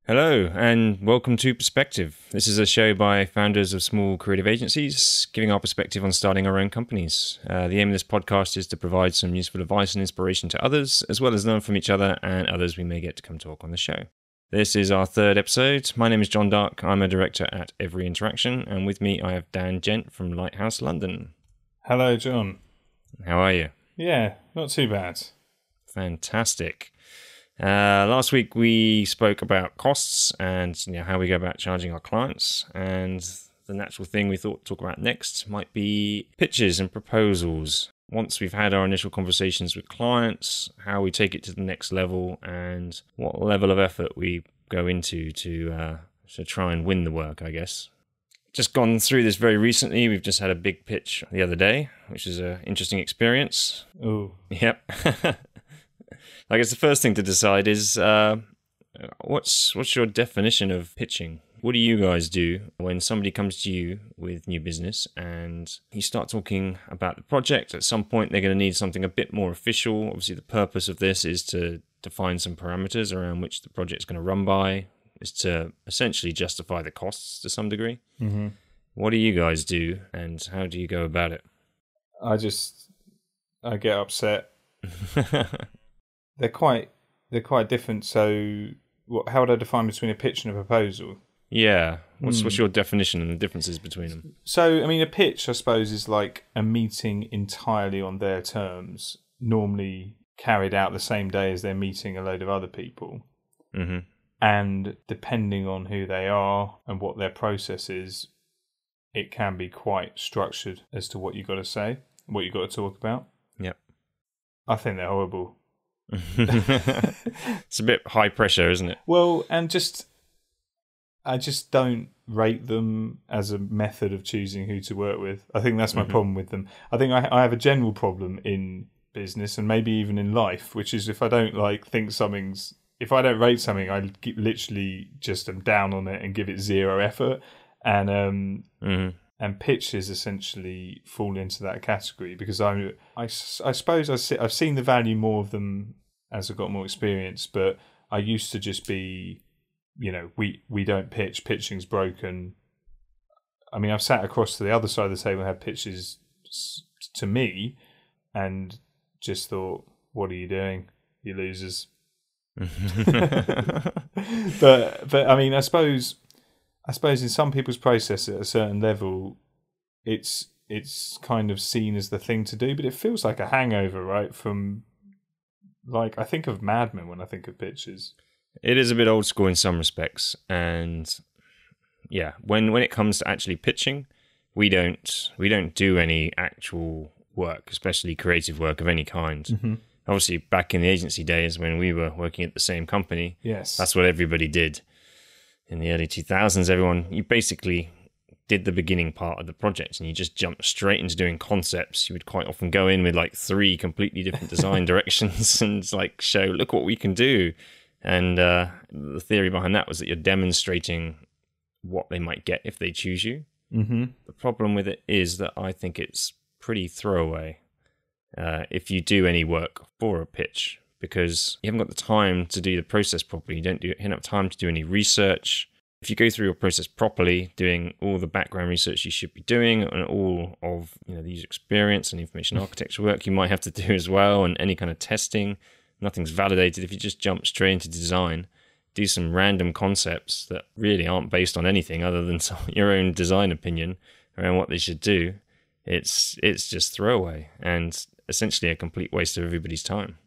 Hello, and welcome to Perspective. This is a show by founders of small creative agencies, giving our perspective on starting our own companies. The aim of this podcast is to provide some useful advice and inspiration to others, as well as learn from each other and others we may get to come talk on the show. This is our third episode. My name is John Dark. I'm a director at Every Interaction, and with me I have Dan Gent from Lighthouse London. Hello, John. How are you? Yeah, not too bad. Fantastic. Last week we spoke about costs and how we go about charging our clients, and the natural thing we thought to talk about next might be pitches and proposals. Once we've had our initial conversations with clients, how we take it to the next level and what level of effort we go into to try and win the work, I guess. Just gone through this very recently. We've just had a big pitch the other day, which is an interesting experience. Oh. Yep. I guess the first thing to decide is what's your definition of pitching? What do you guys do when somebody comes to you with new business and you start talking about the project? At some point, they're going to need something a bit more official. Obviously, the purpose of this is to define some parameters around which the project's going to run by, is to essentially justify the costs to some degree. Mm-hmm. What do you guys do, and how do you go about it? I get upset. They're quite different. So, how would I define between a pitch and a proposal? Yeah, what's your definition and the differences between them? So, I mean, a pitch, I suppose, is like a meeting entirely on their terms, normally carried out the same day as they're meeting a load of other people. Mm-hmm. And depending on who they are and what their process is, it can be quite structured as to what you've got to say, what you've got to talk about. Yep. I think they're horrible. It's a bit high pressure, isn't it? Well, and I just don't rate them as a method of choosing who to work with. I think that's my problem with them. I think I have a general problem in business and maybe even in life, which is if I don't if I don't rate something, I literally just am down on it and give it zero effort. And pitches essentially fall into that category because I suppose I've seen the value more of them as I've got more experience, but I used to just be, we don't pitch, pitching's broken. I mean, I've sat across to the other side of the table and had pitches to me and just thought, what are you doing, you losers? But I mean, I suppose in some people's process at a certain level, it's kind of seen as the thing to do, but it feels like a hangover, right? From I think of Mad Men when I think of pitches. It is a bit old school in some respects, and yeah, when it comes to actually pitching, we don't do any actual work, especially creative work of any kind. Mm-hmm. Obviously, back in the agency days when we were working at the same company, yes, that's what everybody did. In the early 2000s, you basically did the beginning part of the project and you just jumped straight into doing concepts. You would quite often go in with 3 completely different design directions and show, look what we can do. And the theory behind that was that you're demonstrating what they might get if they choose you. Mm-hmm. The problem with it is that I think it's pretty throwaway if you do any work for a pitch, because you haven't got the time to do the process properly. You don't have time to do any research. If you go through your process properly, doing all the background research you should be doing and all of the user experience and information architecture work you might have to do as well, and any kind of testing, nothing's validated. If you just jump straight into design, do some random concepts that really aren't based on anything other than your own design opinion around what they should do, it's just throwaway and essentially a complete waste of everybody's time.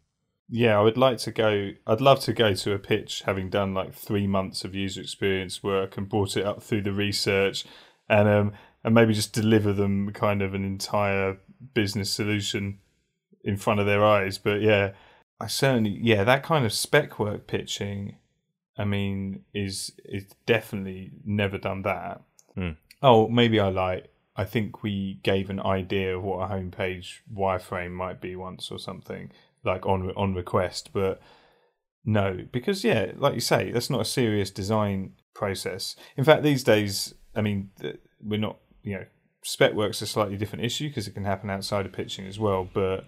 Yeah, I'd love to go to a pitch having done 3 months of user experience work and brought it up through the research and maybe just deliver them kind of an entire business solution in front of their eyes. But yeah, that kind of spec work pitching, I mean, is definitely never done that. Oh, maybe I think we gave an idea of what a homepage wireframe might be once or something, on request, but no, because like you say, that's not a serious design process. In fact, these days, I mean, we're not, spec work's a slightly different issue because it can happen outside of pitching as well, but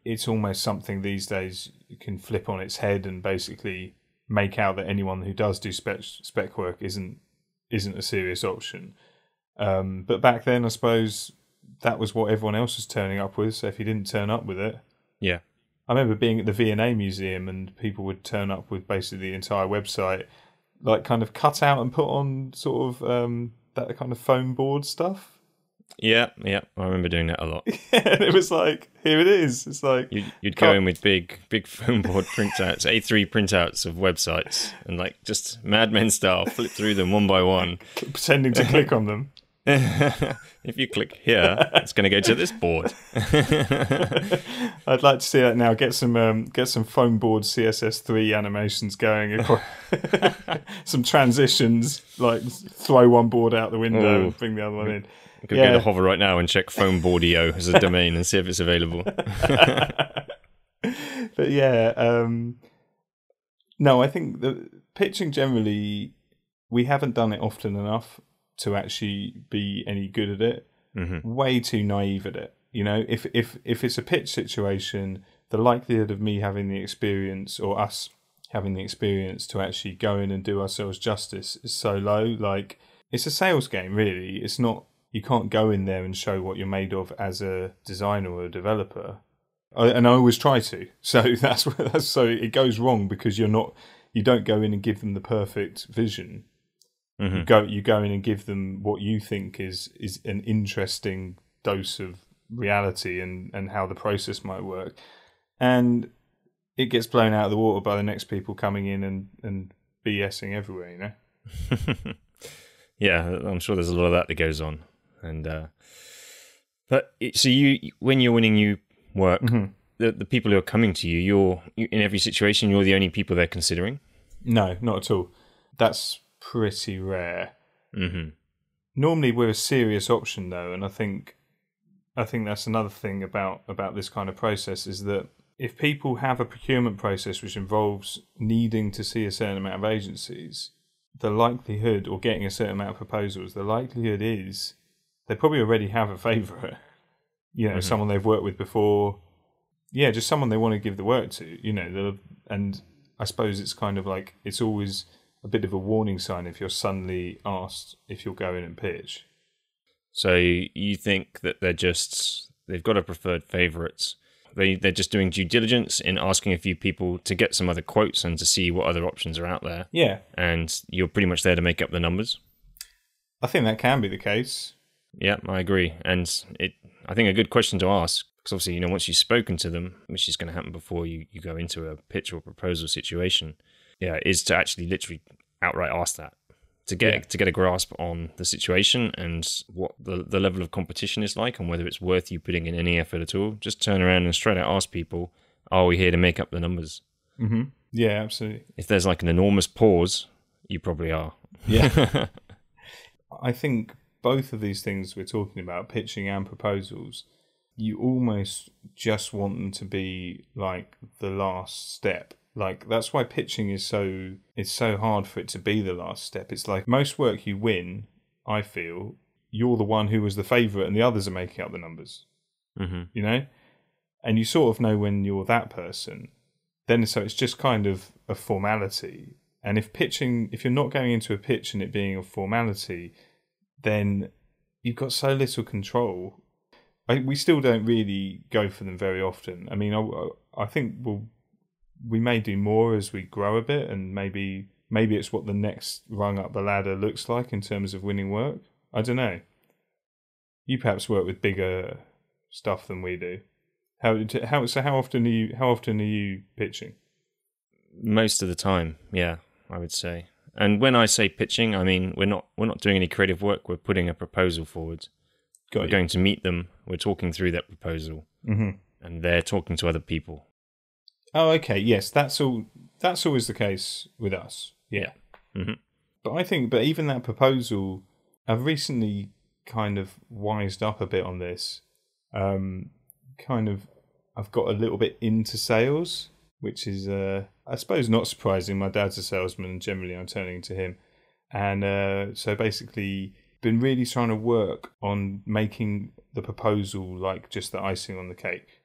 it's almost something these days you can flip on its head and basically make out that anyone who does do spec work isn't a serious option. But back then, I suppose that was what everyone else was turning up with. So if you didn't turn up with it, Yeah. I remember being at the V&A museum and people would turn up with basically the entire website, like kind of cut out and put on sort of that kind of foam board stuff. Yeah. I remember doing that a lot. Yeah, it was like, here it is. It's like You'd go in with big foam board printouts, A3 printouts of websites, and like just Mad Men style, flip through them one by one, pretending to click on them. If you click here, it's going to go to this board. I'd like to see that now. Get some foam board CSS3 animations going. Some transitions, like throw one board out the window and bring the other one in. I could go to Hover right now and check foamboardio as a domain and see if it's available. But yeah, no, I think the pitching generally, we haven't done it often enough to actually be any good at it. Mm-hmm. Way too naive at it. You know, if it's a pitch situation, the likelihood of me having the experience or us having the experience to actually go in and do ourselves justice is so low. Like, it's a sales game, really. It's not. You can't go in there and show what you're made of as a designer or a developer. And I always try to. So so it goes wrong because you don't go in and give them the perfect vision. Mm-hmm. You go in and give them what you think is an interesting dose of reality and how the process might work. And it gets blown out of the water by the next people coming in and BSing everywhere, you know? Yeah, I'm sure there's a lot of that goes on. And so when you're winning new work, mm-hmm. the people who are coming to you, in every situation, you're the only people they're considering? No, not at all. That's pretty rare. Mm-hmm. Normally, we're a serious option, though, and I think that's another thing about this kind of process is that if people have a procurement process which involves needing to see a certain amount of agencies, the likelihood, or getting a certain amount of proposals, the likelihood is they probably already have a favourite. You know, mm-hmm. someone they've worked with before. Yeah, just someone they want to give the work to. You know, and I suppose it's kind of like it's always a bit of a warning sign if you're suddenly asked if you'll go in and pitch. So you think that they've got a preferred favourite. They're just doing due diligence in asking a few people to get some other quotes and to see what other options are out there. Yeah. And you're pretty much there to make up the numbers. I think that can be the case. Yeah, I agree. And I think a good question to ask, because obviously, you know, once you've spoken to them, which is going to happen before you go into a pitch or proposal situation, is to actually literally outright ask that. To get a grasp on the situation and what the level of competition is like and whether it's worth you putting in any effort at all. Just turn around and straight out ask people, are we here to make up the numbers? Mm-hmm. Yeah, absolutely. If there's like an enormous pause, you probably are. Yeah. I think both of these things we're talking about, pitching and proposals, you almost just want them to be like the last step. Like, that's why pitching it's so hard for it to be the last step. It's like most work you win, I feel, you're the one who was the favourite and the others are making up the numbers. Mm-hmm. You know? And you sort of know when you're that person. Then so it's just kind of a formality. And if you're not going into a pitch and it being a formality, then you've got so little control. We still don't really go for them very often. I mean, I think we may do more as we grow a bit, and maybe it's what the next rung up the ladder looks like in terms of winning work. I don't know. You perhaps work with bigger stuff than we do. How often are you pitching? Most of the time, yeah, I would say. And when I say pitching, I mean we're not doing any creative work. We're putting a proposal forward. We're going to meet them. We're talking through that proposal, mm-hmm. and they're talking to other people. Oh, okay. Yes, that's always the case with us. Yeah. Mm-hmm. But even that proposal, I've recently kind of wised up a bit on this. I've got a little bit into sales, which is, I suppose, not surprising. My dad's a salesman, and generally I'm turning to him. And so basically, been really trying to work on making the proposal like just the icing on the cake.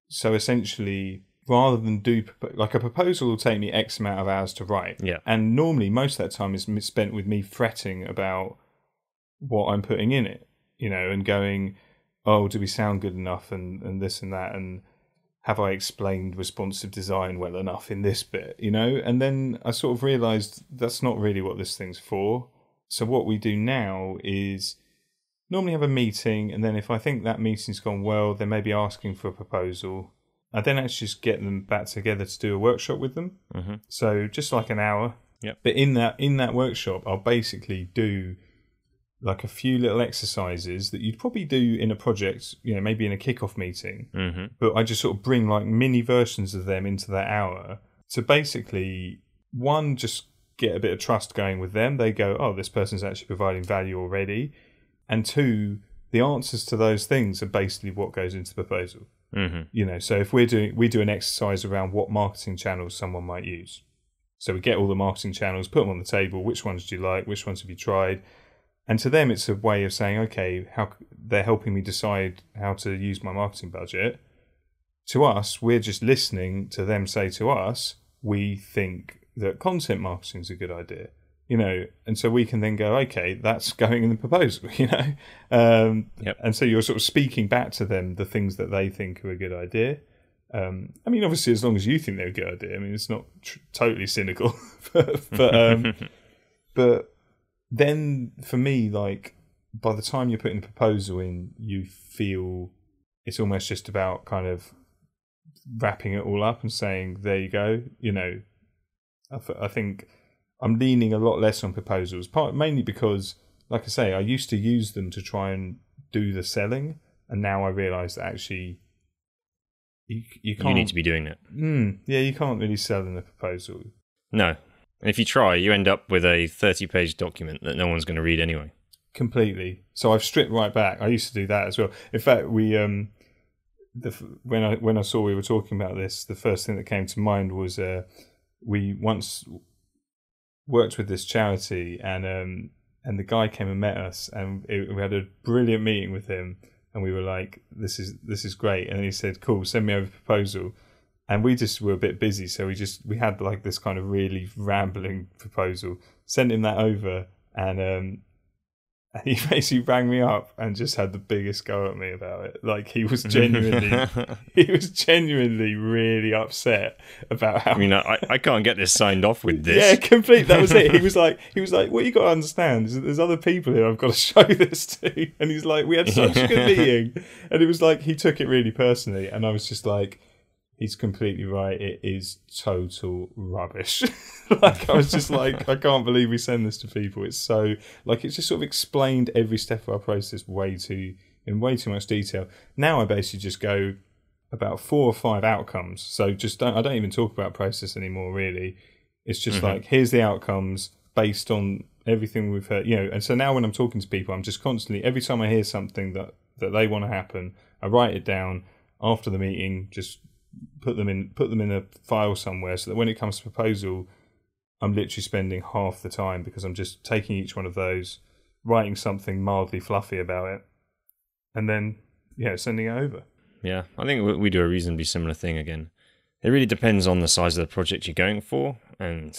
So essentially, rather than do, like, a proposal will take me X amount of hours to write. Yeah. And normally most of that time is spent with me fretting about what I'm putting in it, and going, oh, do we sound good enough, and this and that, and have I explained responsive design well enough in this bit, And then I sort of realised that's not really what this thing's for. So what we do now is normally have a meeting, and then if I think that meeting's gone well, then maybe asking for a proposal. I then actually just get them back together to do a workshop with them. Mm-hmm. So just like an hour. Yep. But in that workshop, I'll basically do like a few little exercises that you'd probably do in a project, maybe in a kickoff meeting. Mm-hmm. But I just sort of bring like mini versions of them into that hour. So basically, one, just get a bit of trust going with them. They go, oh, this person's actually providing value already. And two, the answers to those things are basically what goes into the proposal. Mm-hmm. So if we do an exercise around what marketing channels someone might use. So we get all the marketing channels, put them on the table. Which ones do you like? Which ones have you tried? And to them, it's a way of saying, okay, how they're helping me decide how to use my marketing budget. To us, we're just listening to them say to us, we think that content marketing is a good idea, and so we can then go, okay, that's going in the proposal, Yep. And so you're sort of speaking back to them the things that they think are a good idea. Obviously, as long as you think they're a good idea, it's not totally cynical, but then for me, like, by the time you're putting the proposal in, you feel it's almost just about kind of wrapping it all up and saying, there you go. I think I'm leaning a lot less on proposals, mainly because, like I say, I used to use them to try and do the selling, and now I realise that actually you can't. You need to be doing it. You can't really sell in a proposal. No. And if you try, you end up with a 30-page document that no one's going to read anyway. Completely. So I've stripped right back. I used to do that as well. In fact, we when I saw we were talking about this, the first thing that came to mind was we once worked with this charity, and the guy came and met us, and we had a brilliant meeting with him, and we were like, this is great. And he said, cool, send me over a proposal. And we just were a bit busy, so we had like this kind of really rambling proposal. Sent him that over, and he basically rang me up and just had the biggest go at me about it. Like, he was genuinely really upset about how. I can't get this signed off with this. Yeah, complete. That was it. He was like, what you got to understand is that there's other people here I've got to show this to. And he's like, we had such a good meeting, and it was like he took it really personally, and I was just like, he's completely right. It is total rubbish. Like, I was just like, I can't believe we send this to people. It's so, like, it's just sort of explained every step of our process in way too much detail. Now I basically just go about 4 or 5 outcomes. So I don't even talk about process anymore, really. It's just like, here's the outcomes based on everything we've heard, And so now when I'm talking to people, I'm just constantly, every time I hear something that they want to happen, I write it down after the meeting, just put them in a file somewhere, so that when it comes to proposal, I'm literally spending half the time, because I'm just taking each one of those, writing something mildly fluffy about it, and then sending it over. Yeah, I think we do a reasonably similar thing again. It really depends on the size of the project you're going for, and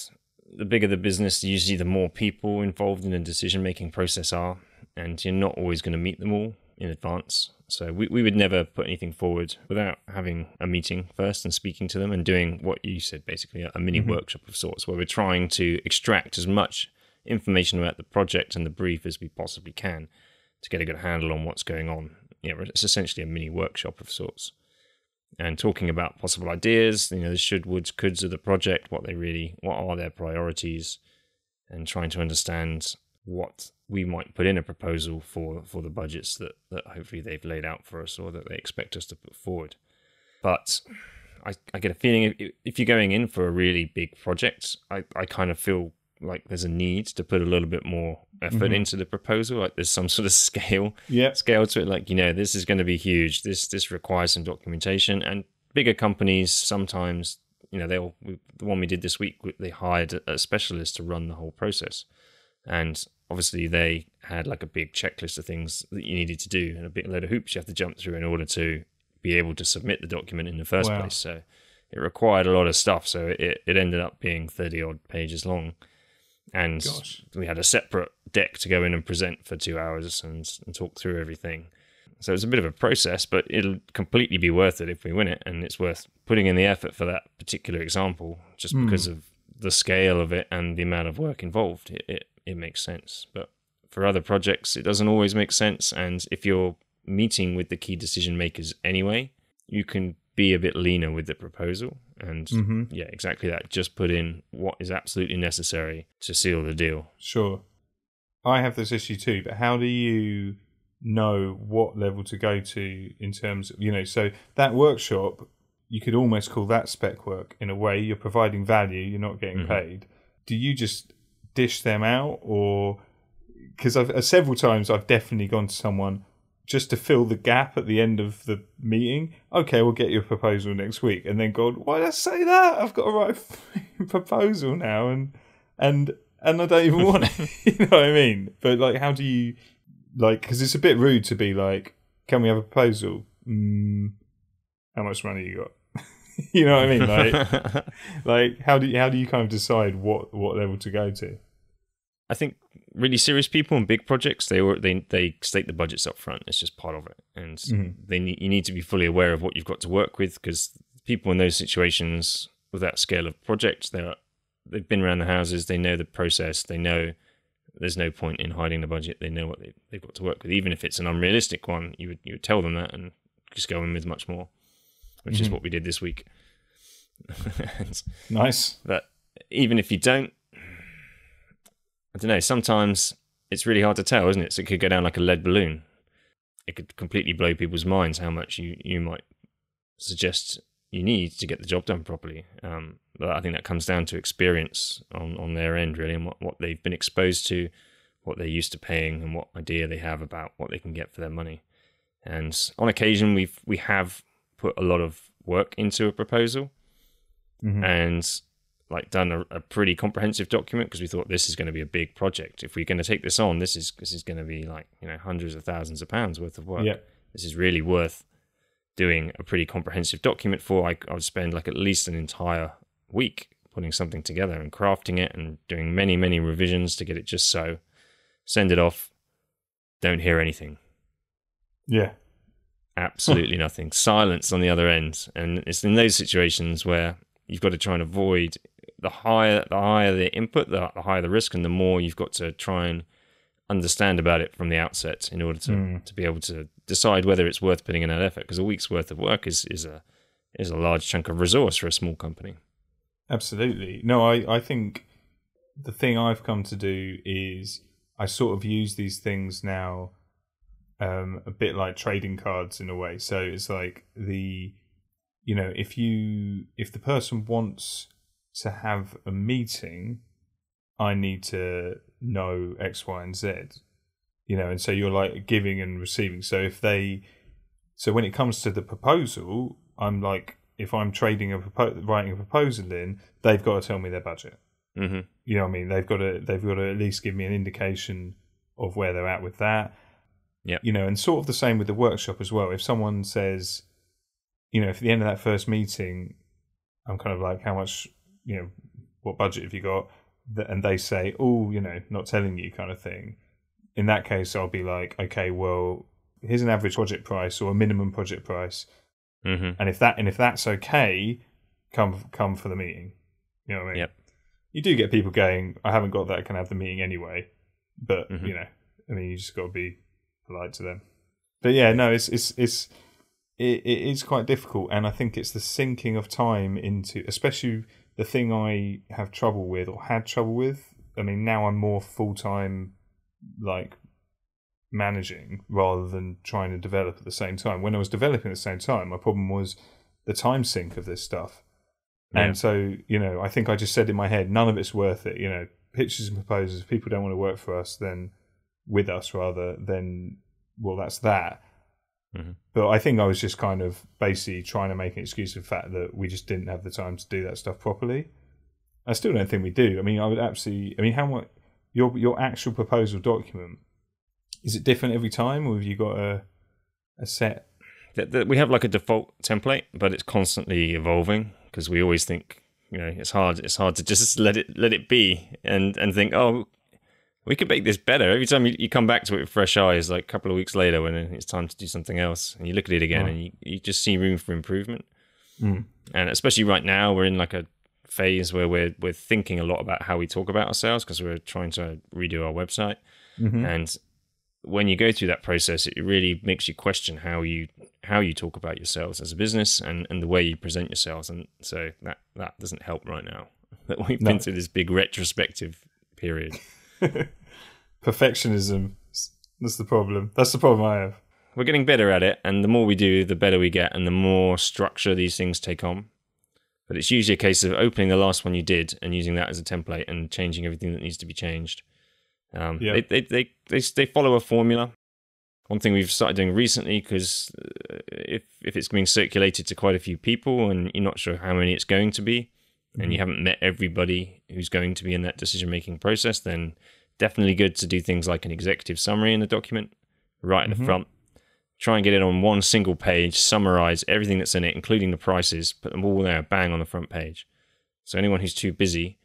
the bigger the business, usually the more people involved in the decision-making process are, and you're not always going to meet them all in advance. So we would never put anything forward without having a meeting first and speaking to them and doing what you said, basically a mini workshop of sorts, where we're trying to extract as much information about the project and the brief as we possibly can to get a good handle on what's going on. It's essentially a mini workshop of sorts. And talking about possible ideas, the should, woulds, coulds of the project, what are their priorities, and trying to understand what we might put in a proposal for the budgets that hopefully they've laid out for us, or that they expect us to put forward. But I get a feeling if you're going in for a really big project, I kind of feel like there's a need to put a little bit more effort into the proposal. Like, there's some sort of scale to it. Like, this is going to be huge. This requires some documentation. And bigger companies sometimes, the one we did this week, they hired a specialist to run the whole process. And obviously they had like a big checklist of things that you needed to do, and a big load of hoops you have to jump through in order to be able to submit the document in the first place. So it required a lot of stuff, so it ended up being 30 odd pages long. And we had a separate deck to go in and present for 2 hours and talk through everything. So it's a bit of a process, but it'll completely be worth it if we win it, and it's worth putting in the effort for that particular example just because of the scale of it and the amount of work involved. It makes sense. But for other projects, it doesn't always make sense, and if you're meeting with the key decision makers anyway, you can be a bit leaner with the proposal and yeah, exactly that. Just put in what is absolutely necessary to seal the deal. Sure. I have this issue too, but how do you know what level to go to in terms of, so that workshop, you could almost call that spec work in a way. You're providing value, you're not getting paid. Do you just dish them out, or because several times I've definitely gone to someone just to fill the gap at the end of the meeting. Okay, we'll get your proposal next week, and then gone, why did I say that? I've got to write a proposal now, and I don't even want it. You know what I mean? But like, how do you because it's a bit rude to be like, can we have a proposal? How much money you got? You know what I mean? Like how do you kind of decide what level to go to? I think really serious people in big projects, they state the budgets up front. It's just part of it, and you need to be fully aware of what you've got to work with, because people in those situations with that scale of projects, they've been around the houses, they know the process, they know there's no point in hiding the budget. They know what they've got to work with. Even if it's an unrealistic one, you would tell them that and just go in with much more, which is what we did this week. Nice. But even if you don't, I don't know, sometimes it's really hard to tell, isn't it? So it could go down like a lead balloon. It could completely blow people's minds how much you might suggest you need to get the job done properly. But I think that comes down to experience on their end, really, and what they've been exposed to, what they're used to paying, and what idea they have about what they can get for their money. And on occasion, we have put a lot of work into a proposal and like done a pretty comprehensive document, because we thought this is going to be a big project. If we're going to take this on, this is going to be like hundreds of thousands of pounds worth of work. Yeah. This is really worth doing a pretty comprehensive document for. I would spend like at least an entire week putting something together and crafting it and doing many, many revisions to get it just so. Send it off. Don't hear anything. Yeah. Absolutely nothing. Silence on the other end. And it's in those situations where you've got to try and avoid the higher the input, the higher the risk, and the more you've got to try and understand about it from the outset in order to be able to decide whether it's worth putting in that effort. Because a week's worth of work is a large chunk of resource for a small company. Absolutely. No, I think the thing I've come to do is I sort of use these things now a bit like trading cards in a way. So it's like if the person wants to have a meeting, I need to know X, Y, and Z. And so you're like giving and receiving. So when it comes to the proposal, I'm like, if I'm writing a proposal in, they've got to tell me their budget. Mm-hmm. You know what I mean? They've got to at least give me an indication of where they're at with that. Yeah. And sort of the same with the workshop as well. If someone says, if at the end of that first meeting, I'm kind of like, how much, what budget have you got? And they say, oh, not telling you kind of thing. In that case, I'll be like, okay, well, here's an average project price or a minimum project price. Mm-hmm. And if that's okay, come for the meeting. You know what I mean? Yep. You do get people going, I haven't got that, can I have the meeting anyway? But you just got to be polite to them. But yeah, no, it is quite difficult, and I think it's the sinking of time into, especially the thing I have trouble with or had trouble with. I mean, now I'm more full-time, like managing rather than trying to develop at the same time. When I was developing at the same time, my problem was the time sink of this stuff. Yeah. And so, I think I just said in my head, none of it's worth it. Pitches and proposals, if people don't want to work for us, then with us rather, then, well, that's that. Mm-hmm. But I think I was just kind of basically trying to make an excuse for the fact that we just didn't have the time to do that stuff properly. I still don't think we do. I mean, how much your actual proposal document, is it different every time, or have you got a set? We have like a default template, but it's constantly evolving because we always think, it's hard to just let it be and think, oh, we could make this better. Every time you come back to it with fresh eyes, like a couple of weeks later when it's time to do something else, and you look at it again and you just see room for improvement. And especially right now, we're in like a phase where we're thinking a lot about how we talk about ourselves, because we're trying to redo our website. And when you go through that process, it really makes you question how you talk about yourselves as a business and the way you present yourselves. And so that doesn't help right now, that we've been through this big retrospective period. Perfectionism. That's the problem. That's the problem I have. We're getting better at it, and the more we do, the better we get, and the more structure these things take on. But it's usually a case of opening the last one you did and using that as a template and changing everything that needs to be changed. They follow a formula. One thing we've started doing recently, because if it's being circulated to quite a few people and you're not sure how many it's going to be, and you haven't met everybody who's going to be in that decision-making process, then definitely good to do things like an executive summary in the document, right at the front. Try and get it on one single page, summarize everything that's in it, including the prices, put them all there, bang, on the front page. So anyone who's too busy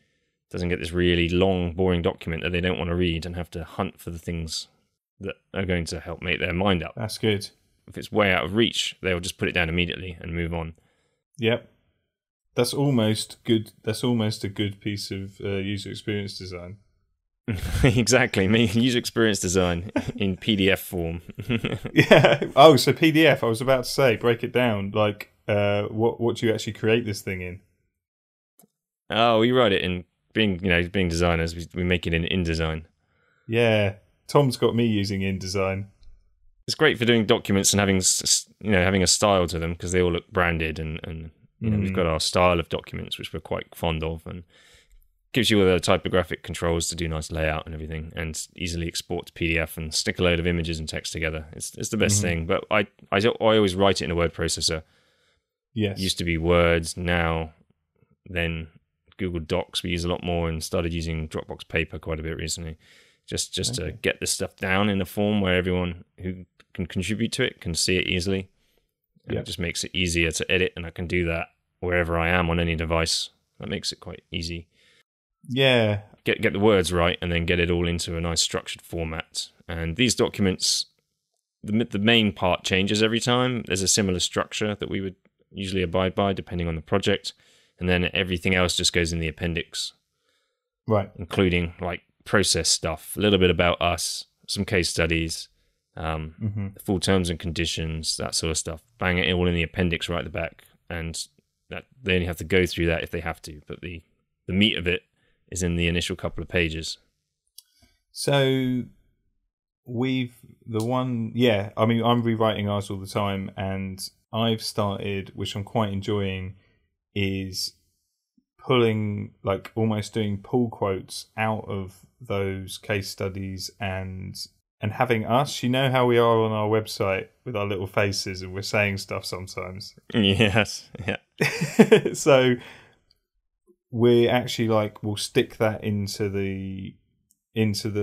doesn't get this really long, boring document that they don't want to read and have to hunt for the things that are going to help make their mind up. That's good. If it's way out of reach, they'll just put it down immediately and move on. Yep. That's almost good. That's almost a good piece of user experience design. Exactly. User experience design in PDF form. Yeah. Oh, so PDF. I was about to say, break it down. Like, what do you actually create this thing in? Oh, we write it in being designers. We make it in InDesign. Yeah. Tom's got me using InDesign. It's great for doing documents and having a style to them, because they all look branded and we've got our style of documents, which we're quite fond of, and gives you all the typographic controls to do nice layout and everything, and easily export to PDF and stick a load of images and text together. It's the best thing. But I always write it in a word processor. Yes. It used to be Words, then Google Docs we use a lot more, and started using Dropbox Paper quite a bit recently. Just to get this stuff down in a form where everyone who can contribute to it can see it easily. It just makes it easier to edit, and I can do that wherever I am on any device. That makes it quite easy. Yeah. Get the words right, and then get it all into a nice structured format. And these documents, the main part changes every time. There's a similar structure that we would usually abide by depending on the project. And then everything else just goes in the appendix. Right. Including like process stuff, a little bit about us, some case studies, full terms and conditions, that sort of stuff. Bang it all in the appendix right at the back, and that they only have to go through that if they have to. But the meat of it is in the initial couple of pages. So I'm rewriting ours all the time, and I've started, which I'm quite enjoying, is pulling, like almost doing pull quotes out of those case studies and having us, how we are on our website with our little faces and we're saying stuff sometimes. Yes. Yeah. So we actually we'll stick that into the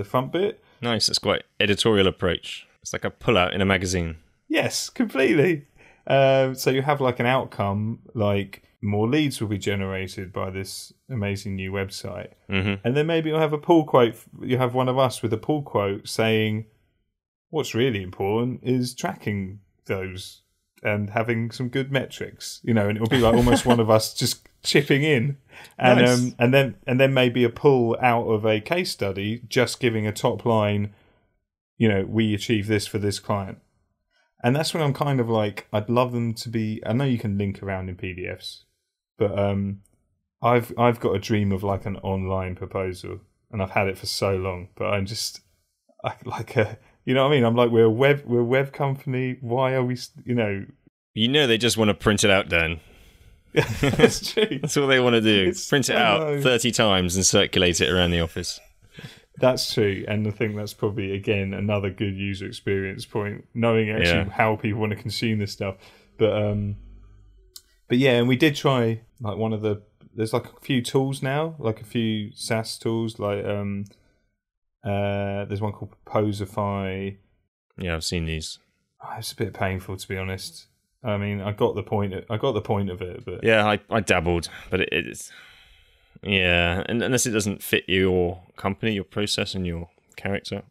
front bit. Nice. It's quite editorial approach. It's like a pull-out in a magazine. Yes, completely. So you have like an outcome, like more leads will be generated by this amazing new website. And then maybe you'll have a pull quote. You have one of us with a pull quote saying, what's really important is tracking those and having some good metrics, and it'll be like almost one of us just chipping in. And nice. and then maybe a pull out of a case study, just giving a top line, we achieve this for this client. And that's when I'm kind of like, I'd love them to be, I know you can link around in PDFs, but I've got a dream of like an online proposal, and I've had it for so long, but I'm just you know what I mean? I'm like, we're a web company. Why are we, they just want to print it out, Dan. That's true. That's all they want to do. Print it out 30 times and circulate it around the office. That's true, and I think that's probably, again, another good user experience point, knowing actually how people want to consume this stuff. But yeah, and we did try, like there's like a few tools now, like a few SaaS tools, like there's one called Proposify. Yeah, I've seen these. It's a bit painful, to be honest. I mean, I got the point. I got the point of it, but Yeah, I dabbled, but it's and unless it doesn't fit your company, your process, and your character.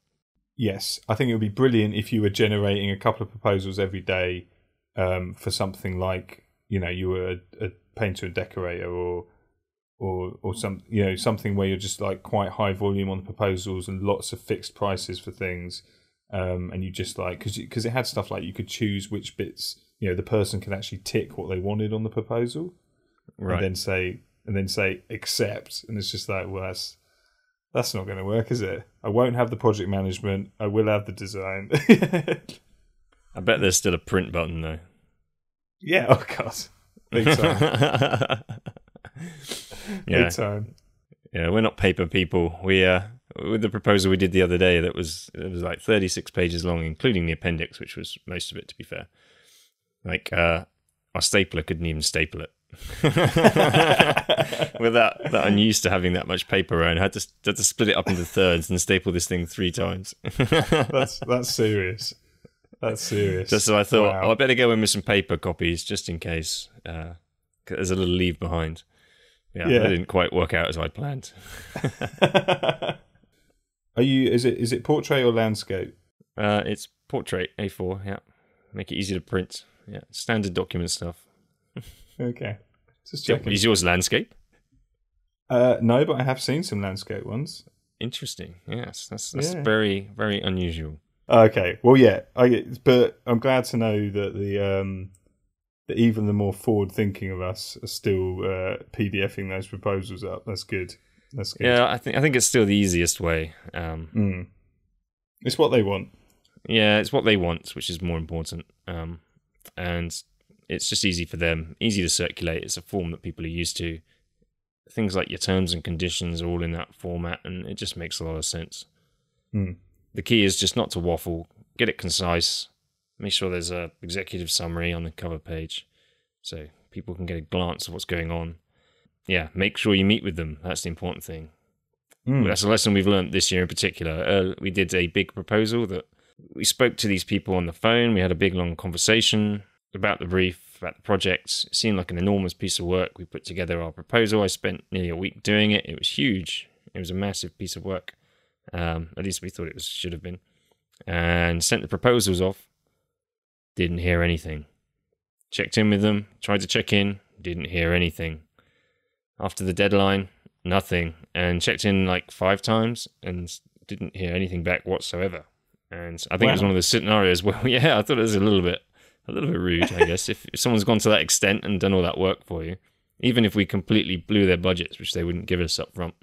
yes, I think it would be brilliant if you were generating a couple of proposals every day for something like, you were a painter and decorator, or some, something where you're just like quite high volume on the proposals and lots of fixed prices for things, and you just like, because it had stuff like you could choose which bits, the person could actually tick what they wanted on the proposal, Right. and then say accept, and it's just like, well, that's not going to work, is it? I won't have the project management. I will have the design. I bet there's still a print button though. Yeah, oh god, big time. Yeah. Big time. Yeah, we're not paper people. We with the proposal we did the other day, it was like 36 pages long, including the appendix, which was most of it, to be fair. Like our stapler couldn't even staple it. Without that, I'm used to having that much paper around. I had to split it up into thirds and staple this thing 3 times. That's serious. That's serious. Just so I thought, wow. I better go in with some paper copies just in case. There's a little leave behind. Yeah, that didn't quite work out as I'd planned. Are you? Is it portrait or landscape? It's portrait A4. Yeah, make it easy to print. Yeah, standard document stuff. Okay, just checking. Is yours landscape? No, but I have seen some landscape ones. Interesting. Yes, that's very, very unusual. Okay, well, yeah, but I'm glad to know that that even the more forward thinking of us are still PDFing those proposals up. That's good. That's good. Yeah, I think it's still the easiest way. It's what they want. Yeah, it's what they want, which is more important. And it's just easy for them, easy to circulate. It's a form that people are used to. Things like your terms and conditions are all in that format, and it just makes a lot of sense. The key is just not to waffle, get it concise, make sure there's a executive summary on the cover page so people can get a glance of what's going on. Yeah, make sure you meet with them. That's the important thing. That's a lesson we've learned this year in particular. We did a big proposal that we spoke to these people on the phone. We had a big, long conversation about the brief, about the project. It seemed like an enormous piece of work. We put together our proposal. I spent nearly a week doing it. It was huge. It was a massive piece of work. At least we thought it should have been. And sent the proposals off. Didn't hear anything. Checked in with them. Tried to check in. Didn't hear anything. After the deadline, nothing. And checked in like 5 times and didn't hear anything back whatsoever. And I think it was one of those scenarios where, I thought it was a little bit rude, I guess. If someone's gone to that extent and done all that work for you, even if we completely blew their budgets, which they wouldn't give us up front,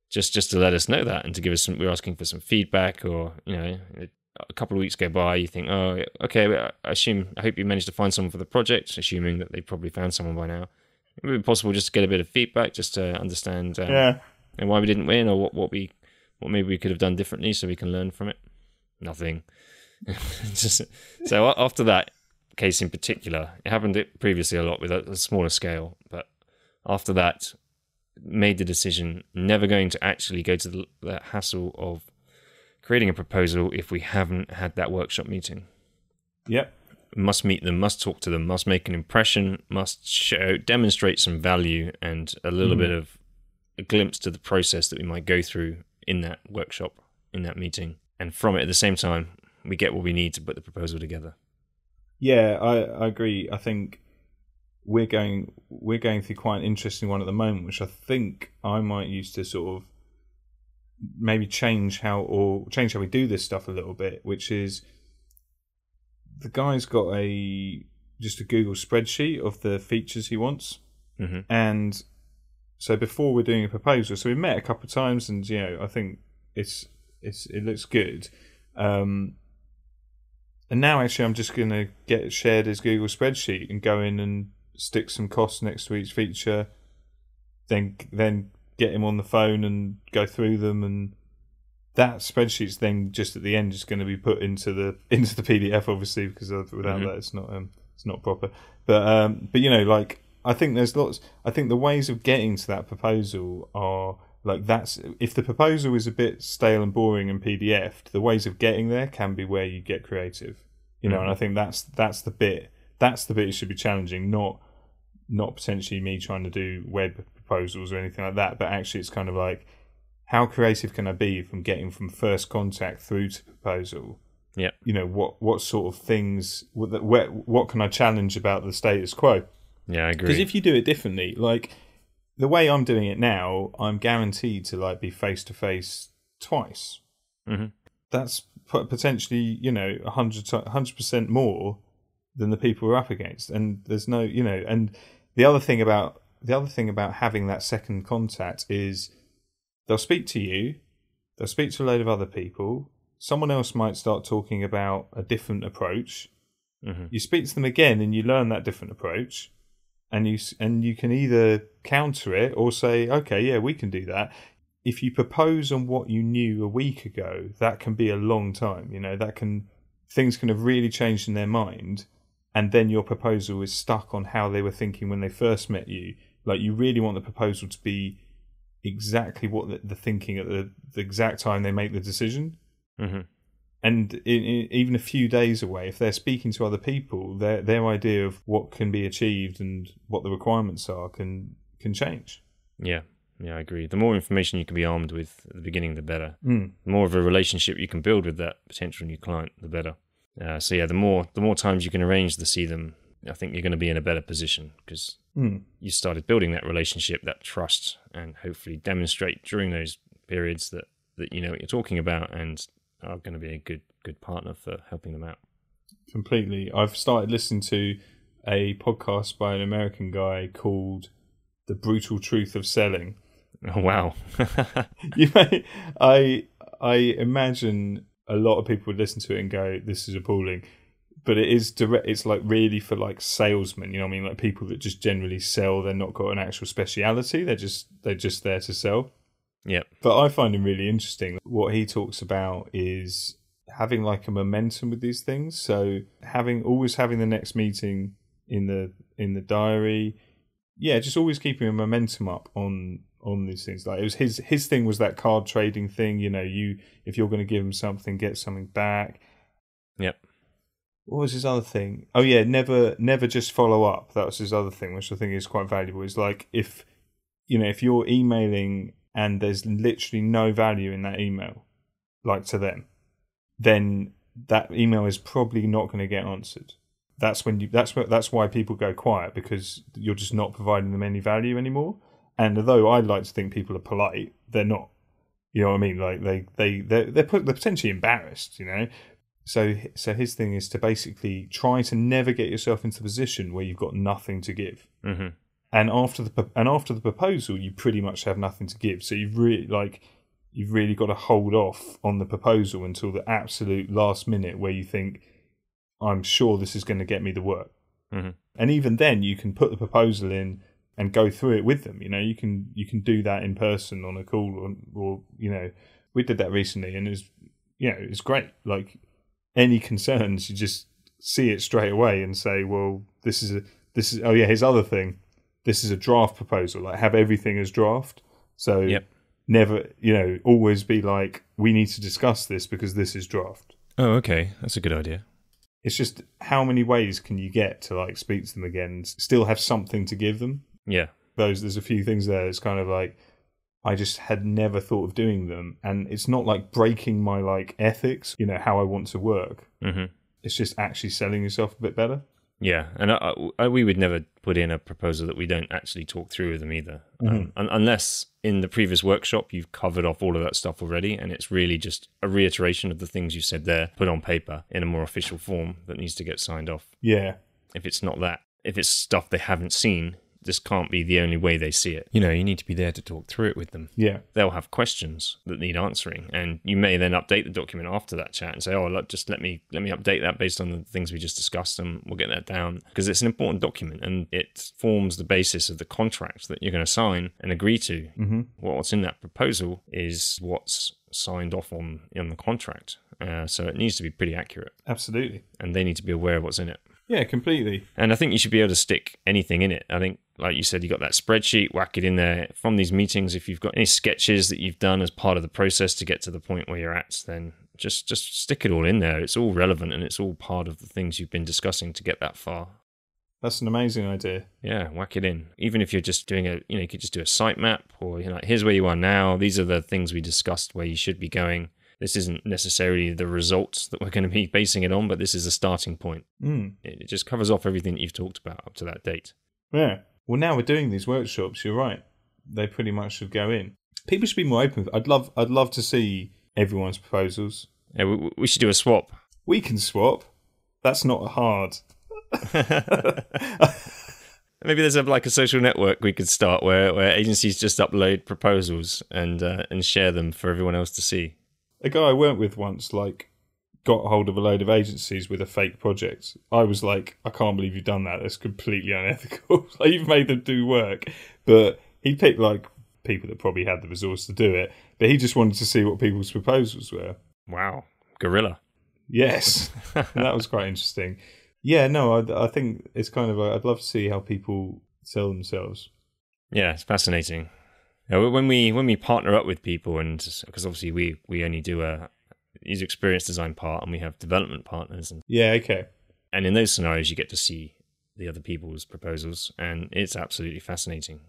just to let us know that and to give us we're asking for some feedback, or, a couple of weeks go by, you think, oh, okay, I hope you managed to find someone for the project, assuming that they probably found someone by now. It would be possible just to get a bit of feedback, just to understand and why we didn't win, or what maybe we could have done differently so we can learn from it. Nothing. So after that case in particular, it happened previously a lot with a smaller scale, but after that, made the decision never going to actually go to the hassle of creating a proposal if we haven't had that workshop meeting. Yep. Must meet them, must talk to them, must make an impression, must demonstrate some value and a little bit of a glimpse to the process that we might go through in that workshop, in that meeting. And from it, at the same time, we get what we need to put the proposal together. Yeah, I agree. I think we're going through quite an interesting one at the moment, which I think I might use to sort of maybe change how we do this stuff a little bit, which is the guy's got just a Google spreadsheet of the features he wants. And so before we're doing a proposal, so we met a couple of times, and I think it looks good. And now actually I'm just going to get shared his Google spreadsheet and go in and stick some costs next to each feature, then get him on the phone and go through them, and that spreadsheet's then just at the end just going to be put into the PDF, obviously, because without that it's not proper. But like, I think there's lots. I think the ways of getting to that proposal are like, that's if the proposal is a bit stale and boring and PDF'd, the ways of getting there can be where you get creative, and I think that's the bit that's the bit that should be challenging, not potentially me trying to do web proposals or anything like that, but actually it's kind of like, how creative can I be from getting from first contact through to proposal? Yeah. You know, what sort of things, what can I challenge about the status quo? Yeah, I agree. Because if you do it differently, like the way I'm doing it now, I'm guaranteed to like be face to face twice. Mm-hmm. That's potentially, you know, 100% more than the people we're up against. And there's no, you know, and the other thing about having that second contact is they'll speak to you, they'll speak to a load of other people. Someone else might start talking about a different approach. Mm-hmm. You speak to them again and you learn that different approach. And you can either counter it or say, okay, yeah, we can do that. If you propose on what you knew a week ago, that can be a long time. You know, things can have really changed in their mind, and then your proposal is stuck on how they were thinking when they first met you. Like, you really want the proposal to be exactly what the thinking at the exact time they make the decision. Mm-hmm. And even a few days away, if they're speaking to other people, their idea of what can be achieved and what the requirements are can change. Yeah, I agree. The more information you can be armed with at the beginning, the better. Mm. The more of a relationship you can build with that potential new client, the better. So yeah, the more times you can arrange to see them, I think you're going to be in a better position, because you started building that relationship, that trust, and hopefully demonstrate during those periods that you know what you're talking about and are going to be a good partner for helping them out. Completely. I've started listening to a podcast by an American guy called The Brutal Truth of Selling. Oh, wow. I imagine a lot of people would listen to it and go, this is appalling. But it is direct. It's like really for like salesmen, you know what I mean? Like people that just generally sell. They're not got an actual speciality. They're just there to sell. Yep. But I find him really interesting. What he talks about is having like a momentum with these things. So always having the next meeting in the diary. Yeah, just always keeping a momentum up on these things. Like, it was his thing was that card trading thing. You know, if you're going to give him something, get something back. Yep. What was his other thing? Oh yeah, never just follow up. That was his other thing, which I think is quite valuable. Is like, if you're emailing and there's literally no value in that email, like to them, then that email is probably not going to get answered. That's why people go quiet, because you're just not providing them any value anymore. And although I like to think people are polite, they're not. You know what I mean? Like they're potentially embarrassed. You know. So his thing is to basically try to never get yourself into the position where you've got nothing to give. Mm-hmm. And after the proposal, you pretty much have nothing to give. So you've really got to hold off on the proposal until the absolute last minute, where you think, I'm sure this is going to get me the work. Mm-hmm. And even then, you can put the proposal in and go through it with them. You know, you can do that in person on a call, or you know, we did that recently, and it's great. Like, any concerns, you just see it straight away and say, well, this is oh yeah, his other thing. This is a draft proposal. Like, have everything as draft. So yep. Never, always be like, we need to discuss this because this is draft. Oh, okay. That's a good idea. It's just, how many ways can you get to like speak to them again and still have something to give them? Yeah. There's a few things there. It's kind of like, I just had never thought of doing them. And it's not like breaking my like ethics, how I want to work. Mm-hmm. It's just actually selling yourself a bit better. Yeah, and we would never put in a proposal that we don't actually talk through with them either. Mm-hmm. Unless in the previous workshop you've covered off all of that stuff already, and it's really just a reiteration of the things you said there, put on paper in a more official form that needs to get signed off. Yeah. If it's not that, if it's stuff they haven't seen, this can't be the only way they see it. You need to be there to talk through it with them. Yeah. They'll have questions that need answering, and you may then update the document after that chat and say, just let me update that based on the things we just discussed, and we'll get that down, because it's an important document and it forms the basis of the contract that you're going to sign and agree to. Mm-hmm. What's in that proposal is what's signed off on in the contract. So it needs to be pretty accurate. Absolutely. And they need to be aware of what's in it. Yeah, completely. And I think you should be able to stick anything in it. I think, like you said, you got that spreadsheet, whack it in there. From these meetings, if you've got any sketches that you've done as part of the process to get to the point where you're at, then just stick it all in there. It's all relevant and it's all part of the things you've been discussing to get that far. That's an amazing idea. Yeah, whack it in. Even if you're just doing you could just do a sitemap, or here's where you are now. These are the things we discussed where you should be going. This isn't necessarily the results that we're going to be basing it on, but this is a starting point. It just covers off everything that you've talked about up to that date. Yeah. Well, now we're doing these workshops. You're right. They pretty much should go in. People should be more open. I'd love to see everyone's proposals. Yeah, we should do a swap. We can swap. That's not hard. Maybe there's a social network we could start where agencies just upload proposals and share them for everyone else to see. A guy I worked with once got hold of a load of agencies with a fake project. I was like, I can't believe you've done that. That's completely unethical. You've made them do work. But he picked people that probably had the resource to do it. But he just wanted to see what people's proposals were. Wow. Guerrilla. Yes. And that was quite interesting. Yeah, no, I think it's kind of I'd love to see how people sell themselves. Yeah, it's fascinating. When we partner up with people, and because obviously we only do a user experience design part, and we have development partners. Yeah, okay. And in those scenarios, you get to see the other people's proposals, and it's absolutely fascinating.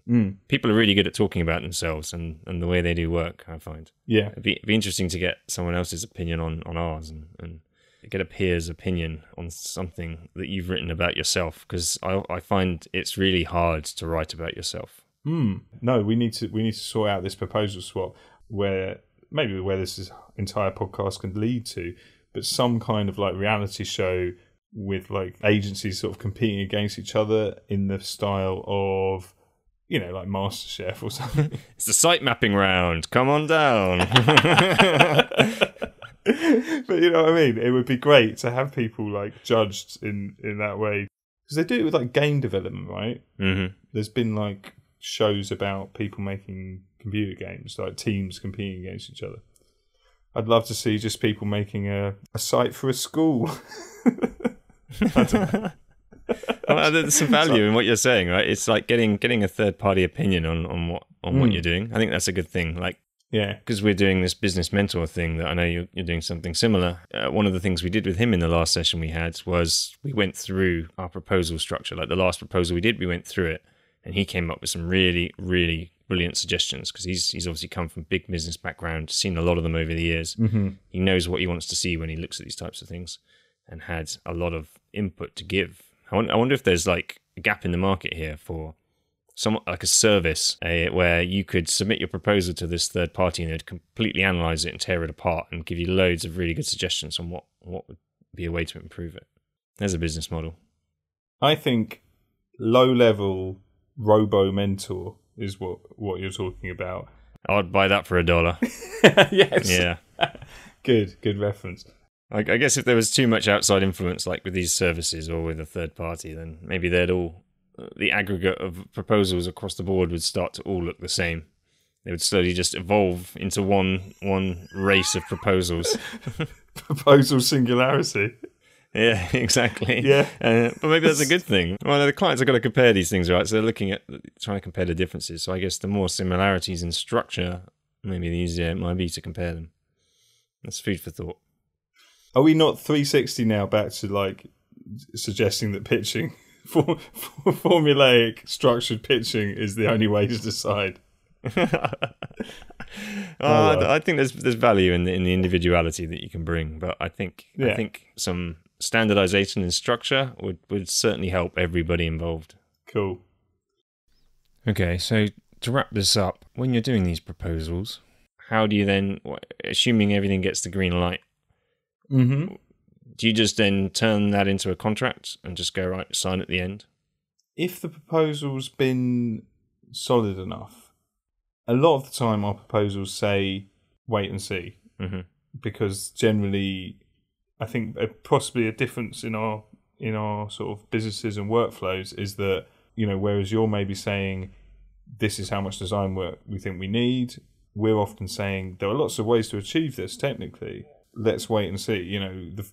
People are really good at talking about themselves and the way they do work, I find. Yeah. It'd be interesting to get someone else's opinion on ours and get a peer's opinion on something that you've written about yourself, because I find it's really hard to write about yourself. No, we need to sort out this proposal swap where this entire podcast can lead to, but some kind of reality show with agencies sort of competing against each other in the style of MasterChef or something. It's the site mapping round. Come on down. But you know what I mean? It would be great to have people judged in that way, because they do it with game development, right? Mm-hmm. There's been shows about people making computer games, teams competing against each other. I'd love to see just people making a site for a school. Well, there's some value in what you're saying, right? It's getting a third party opinion on what you're doing. I think that's a good thing. Yeah, because we're doing this business mentor thing that I know you're doing something similar. One of the things we did with him in the last session we had was we went through our proposal structure. The last proposal we did, we went through it, and he came up with some really, really brilliant suggestions, because he's obviously come from big business background, seen a lot of them over the years. Mm-hmm. He knows what he wants to see when he looks at these types of things, and had a lot of input to give. I wonder if there's a gap in the market here for somewhat like a service where you could submit your proposal to this third party and they'd completely analyze it and tear it apart and give you loads of really good suggestions on what would be a way to improve it. There's a business model. I think low-level robo-mentor is what you're talking about. I'd buy that for $1. Yes. Yeah. Good reference. I guess if there was too much outside influence, with these services or with a third party, then maybe the aggregate of proposals across the board would start to all look the same. They would slowly just evolve into one race of proposals. Proposal singularity. Yeah, exactly. Yeah. But maybe that's a good thing. Well, the clients have got to compare these things, right? So they're looking at trying to compare the differences. So I guess the more similarities in structure, maybe the easier it might be to compare them. That's food for thought. Are we not 360 now back to suggesting that pitching, formulaic structured pitching is the only way to decide? I think there's value in the individuality that you can bring, but I think some standardization in structure would certainly help everybody involved. Cool. Okay, so to wrap this up, when you're doing these proposals, how do you then, assuming everything gets the green light, mm-hmm. do you just then turn that into a contract and just go, right, sign at the end? If the proposal's been solid enough, a lot of the time our proposals say wait and see, mm-hmm. because generally I think possibly a difference in our sort of businesses and workflows is that, whereas you're maybe saying this is how much design work we think we need, we're often saying there are lots of ways to achieve this technically. Let's wait and see.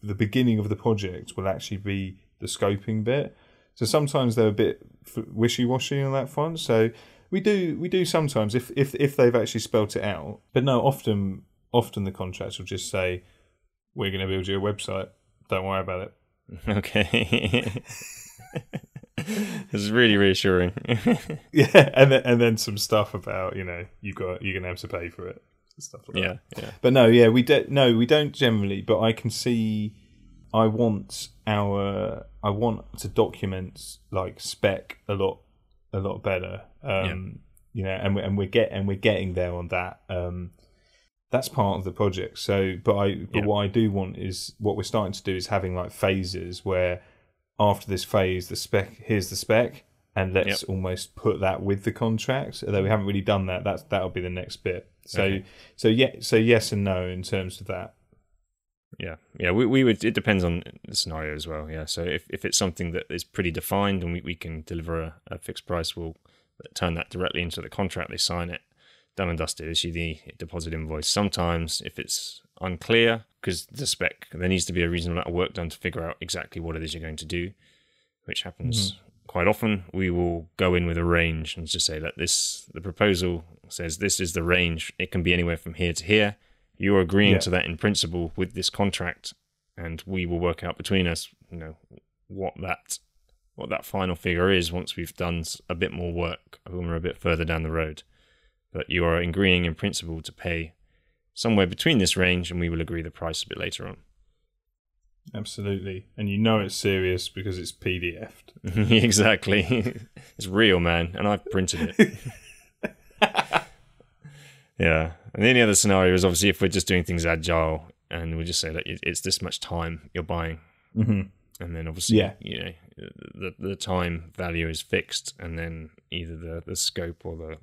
The beginning of the project will actually be the scoping bit. So sometimes they're a bit wishy-washy on that front. So we do sometimes if they've actually spelt it out. But no, often the contracts will just say, we're going to build you a website. Don't worry about it. Okay. It's really reassuring. Yeah, and then some stuff about you're gonna have to pay for it, stuff like that. Yeah. But no, yeah, we don't generally. But I can see. I want to document like spec a lot better. And we're getting there on that. That's part of the project. So, but what I do want is what we're starting to do is having like phases where after this phase, here's the spec, and let's almost put that with the contract. Although we haven't really done that. That'll be the next bit. So yes and no in terms of that. Yeah. We would. It depends on the scenario as well. Yeah. So if it's something that is pretty defined and we can deliver a fixed price, we'll turn that directly into the contract. They sign it, done and dusted. Issue the deposit invoice. Sometimes if it's unclear, because the spec, there needs to be a reasonable amount of work done to figure out exactly what it is you're going to do, which happens quite often. We will go in with a range and just say that the proposal says this is the range. It can be anywhere from here to here. You're agreeing to that in principle with this contract, and we will work out between us, what that final figure is once we've done a bit more work when we're a bit further down the road. But you are agreeing in principle to pay somewhere between this range, and we will agree the price a bit later on. Absolutely. And it's serious because it's PDF'd. Exactly. It's real, man, and I've printed it. Yeah. And the only other scenario is obviously if we're just doing things agile and we just say that it's this much time you're buying. Mm-hmm. And then obviously, the time value is fixed, and then either the scope or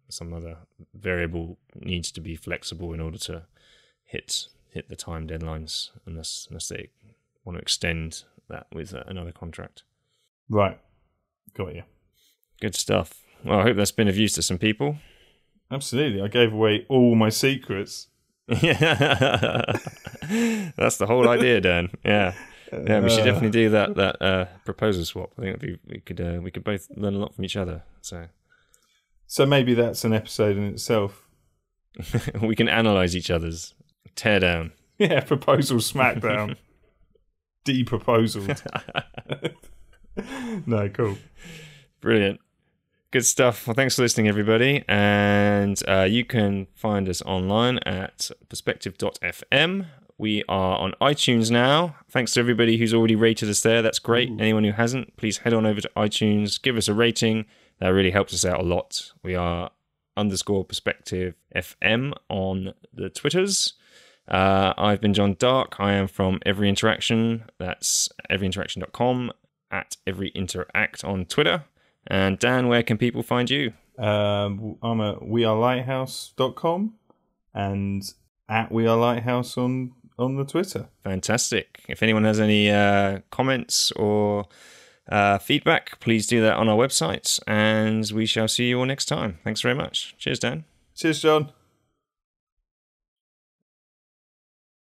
some other variable needs to be flexible in order to hit the time deadlines, unless they want to extend that with another contract. Right. Got you. Good stuff. Well, I hope that's been of use to some people. Absolutely. I gave away all my secrets. Yeah. That's the whole idea, Dan. Yeah. Yeah, we should definitely do that proposal swap. I think we could both learn a lot from each other. So maybe that's an episode in itself. We can analyze each other's tear down. Yeah, proposal smackdown. De-proposaled. No, cool. Brilliant. Good stuff. Well, thanks for listening, everybody. And you can find us online at perspective.fm. We are on iTunes now. Thanks to everybody who's already rated us there. That's great. Ooh. Anyone who hasn't, please head on over to iTunes. Give us a rating. That really helps us out a lot. We are _PerspectiveFM on the Twitters. I've been John Dark. I am from Every Interaction. That's everyinteraction.com, at everyinteract on Twitter. And Dan, where can people find you? I'm at wearelighthouse.com and at wearelighthouse on the Twitter. Fantastic. If anyone has any comments or feedback, please do that on our website, and we shall see you all next time. Thanks very much. Cheers, Dan. Cheers, John.